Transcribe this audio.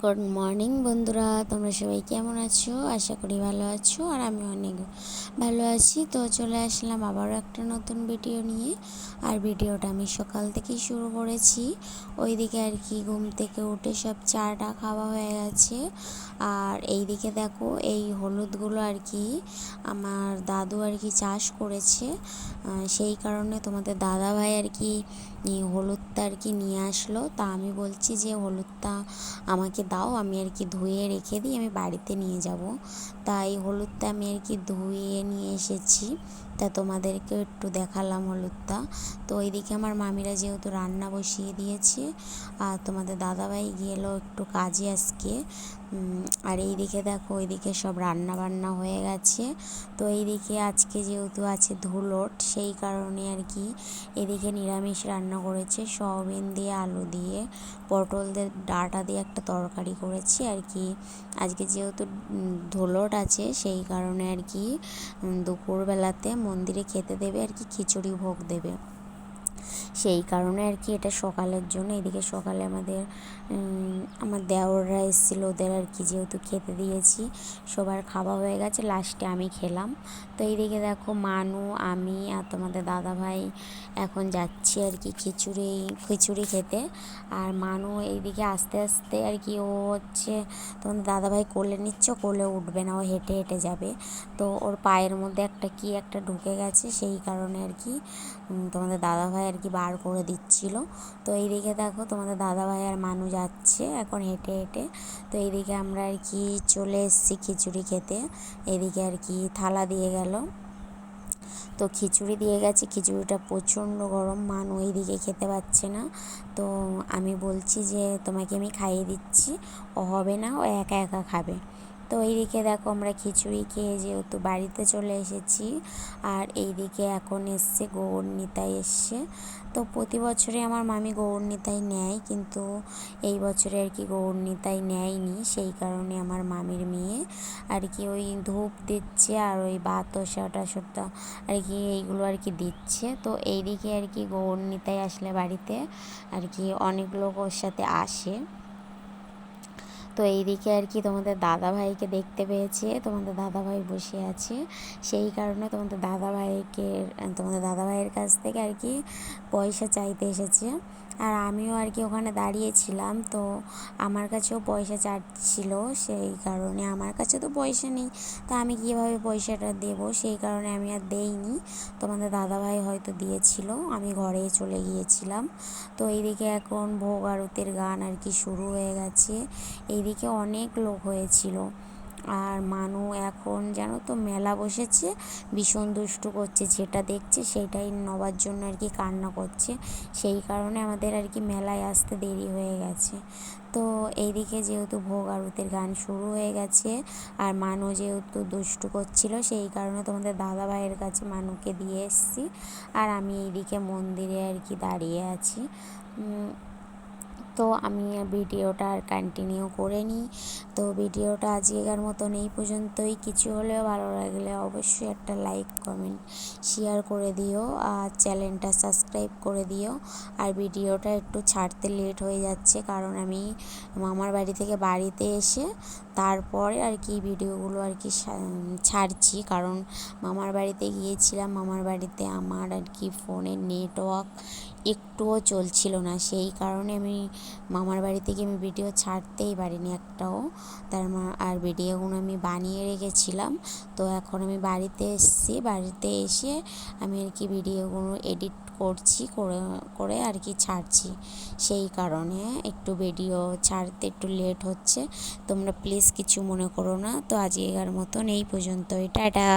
Good morning বন্ধুরা, তোমরা সবাই কেমন আছো? আশা করি ভালো আছো, আর আমি অনেক ভালো আছি। তো চলে আসলাম আবারও একটা নতুন ভিডিও নিয়ে। আর ভিডিওটা আমি সকাল থেকেই শুরু করেছি। ওইদিকে আর কি ঘুম থেকে উঠে সব চাটা খাওয়া হয়ে গেছে। আর এইদিকে দেখো, এই হলুদগুলো আর কি আমার দাদু আর কি চাষ করেছে। সেই কারণে তোমাদের দাদা ভাই আর কি হলুদটা আর কি নিয়ে আসলো। তা আমি বলছি যে হলুদটা আমাকে দাও, আমি আর কি ধুয়ে রেখে দিই, আমি বাড়িতে নিয়ে যাব। তাই হলুদটা আমি আর কি ধুয়ে নিয়ে এসেছি। তা তোমাদেরকেও একটু দেখালাম হলুদটা। তো ওইদিকে আমার মামিরা যেহেতু রান্না বসিয়ে দিয়েছে, আর তোমাদের দাদাভাই গেলো একটু কাজে আজকে। আর এইদিকে দেখো, ওইদিকে সব রান্না বান্না হয়ে গেছে। তো এইদিকে আজকে যেহেতু আছে ধুলোট, সেই কারণে আর কি এদিকে নিরামিষ রান্না করেছে। সয়াবিন দিয়ে, আলু দিয়ে, পটল দিয়ে, ডাঁটা দিয়ে একটা তরকারি করেছি আর কি। আজকে যেহেতু ধুলোট আছে, সেই কারণে আর কি দুপুরবেলাতে মন্দিরে খেতে দেবে আর কি, খিচুড়ি ভোগ দেবে। সেই কারণে আর কি এটা সকালের জন্য। এদিকে সকালে আমার দেওররা এসেছিল, ওদের আর কি যেহেতু খেতে দিয়েছি, সবার খাওয়া হয়ে গেছে, লাস্টে আমি খেলাম। তো এইদিকে দেখো, মানু, আমি আর তোমাদের দাদাভাই এখন যাচ্ছি আর কি খিচুড়ি খেতে। আর মানু এইদিকে আস্তে আস্তে আর কি, ও হচ্ছে তোমাদের দাদাভাই কোলে নিচ্ছে, কোলে উঠবে না, ও হেঁটে হেঁটে যাবে। তো ওর পায়ের মধ্যে একটা ঢুকে গেছে, সেই কারণে আর কি তোমাদের দাদাভাই আর কি বার করে দিচ্ছিল। তো এইদিকে দেখো, তোমাদের দাদাভাই আর মানু যাচ্ছে এখন হেঁটে হেঁটে। তো এইদিকে আমরা আর কি চলে এসেছি খিচুড়ি খেতে। এদিকে আর কি থালা দিয়ে গেল, তো খিচুড়ি দিয়ে গেছে। খিচুড়িটা প্রচণ্ড গরম, মানু এইদিকে খেতে পাচ্ছে না। তো আমি বলছি যে তোমাকে আমি খাইয়ে দিচ্ছি, ও হবে না, ও একা একা খাবে। তো এইদিকে দেখো, আমরা খিচুড়ি খেয়ে যেহেতু বাড়িতে চলে এসেছি। আর এইদিকে এখন এসছে গৌর নিতাই এসছে। তো প্রতি বছরে আমার মামি গৌর নিতাই নেয়, কিন্তু এই বছরে আর কি গৌর নিতাই নেয়নি। সেই কারণে আমার মামির মেয়ে আর কি ওই ধূপ দিচ্ছে, আর ওই বাতাসা টাসটা আর কি এইগুলো আর কি দিচ্ছে। তো এইদিকে আর কি গৌর নিতাই আসলে বাড়িতে আর কি অনেক লোক ওর সাথে আসে। তো এইদিকে আর কি তোমাদের দাদাভাইকে দেখতে পেয়েছে, তোমাদের দাদাভাই বসে আছে, সেই কারণে তোমাদের দাদাভাইয়ের কাছ থেকে আর কি পয়সা চাইতে এসেছে। আর আমিও আর কি ওখানে দাঁড়িয়েছিলাম, তো আমার কাছেও পয়সা চাচ্ছিল। সেই কারণে আমার কাছে তো পয়সা নেই, তা আমি কীভাবে পয়সাটা দেবো, সেই কারণে আমি আর দেইনি। তোমাদের দাদাভাই হয়তো দিয়েছিল, আমি ঘরে চলে গিয়েছিলাম। তো এইদিকে এখন ভোগ আরতির গান আর কি শুরু হয়ে গেছে। এইদিকে অনেক লোক হয়েছিল। আর মানু এখন জানো তো মেলা বসেছে, ভীষণ দুষ্টু করছে, যেটা দেখছে সেটাই নেওয়ার জন্য আর কি কান্না করছে। সেই কারণে আমাদের আর কি মেলায় আসতে দেরি হয়ে গেছে। তো এইদিকে যেহেতু ভোগ আরতির গান শুরু হয়ে গেছে, আর মানু যেহেতু দুষ্টু করছিল, সেই কারণে তোমাদের দাদা ভাইয়ের কাছে মানুকে দিয়ে এসেছি। আর আমি এইদিকে মন্দিরে আর কি দাঁড়িয়ে আছি। তো আমি ভিডিওটা আর কন্টিনিউ করে নিই। তো ভিডিওটা আজকের মতন এই পর্যন্তই। কিছু হলেও ভালো লাগলে অবশ্যই একটা লাইক, কমেন্ট, শেয়ার করে দিও, আর চ্যানেলটা সাবস্ক্রাইব করে দিও। আর ভিডিওটা একটু ছাড়তে লেট হয়ে যাচ্ছে, কারণ আমি মামার বাড়ি থেকে বাড়িতে এসে তারপরে আর কি ভিডিওগুলো আর কি ছাড়ছি। কারণ মামার বাড়িতে গিয়েছিলাম, মামার বাড়িতে আমার আর কি ফোনের নেটওয়ার্ক একটুও চলছিল না, সেই কারণে আমি মামার বাড়ি থেকে আমি ভিডিও ছাড়তেই পারিনি একটাও। আর ভিডিওগুলো আমি বানিয়ে রেখেছিলাম। তো এখন আমি বাড়িতে এসেছি, বাড়িতে এসে আমি আর কি ভিডিওগুলো এডিট করছি, করে আর কি ছাড়ছি। সেই কারণে একটু ভিডিও ছাড়তে একটু লেট হচ্ছে, তোমরা প্লিজ কিছু মনে করো না। তো আজকের মতন এই পর্যন্তই, টাটা।